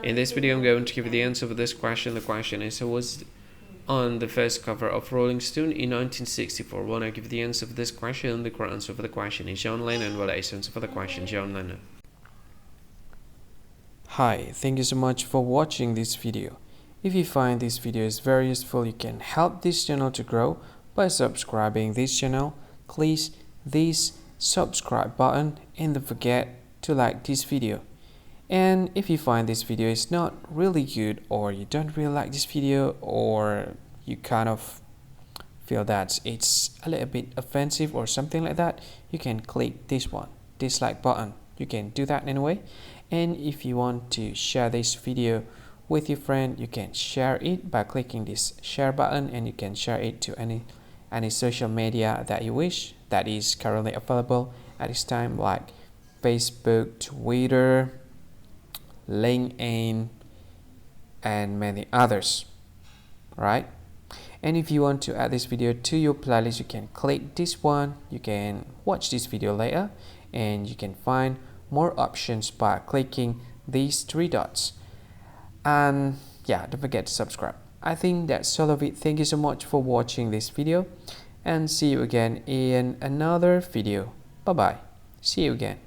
In this video, I'm going to give you the answer for this question. The question is, who was on the first cover of Rolling Stone in 1964? When I give you the answer for this question, the correct answer for the question is John Lennon. What is the answer for the question? John Lennon. Hi, thank you so much for watching this video. If you find this video is very useful, you can help this channel to grow by subscribing this channel. Click this subscribe button and don't forget to like this video. And if you find this video is not really good, or you don't really like this video, or you kind of feel that it's a little bit offensive or something like that, you can click this one, dislike button. You can do that anyway. And if you want to share this video with your friend, you can share it by clicking this share button, and you can share it to any social media that you wish that is currently available at this time, like Facebook, Twitter, LinkedIn, and many others, right? And if you want to add this video to your playlist, you can click this one. You can watch this video later, and you can find more options by clicking these three dots. And yeah, don't forget to subscribe. I think that's all of it. Thank you so much for watching this video, and see you again in another video. Bye bye. See you again.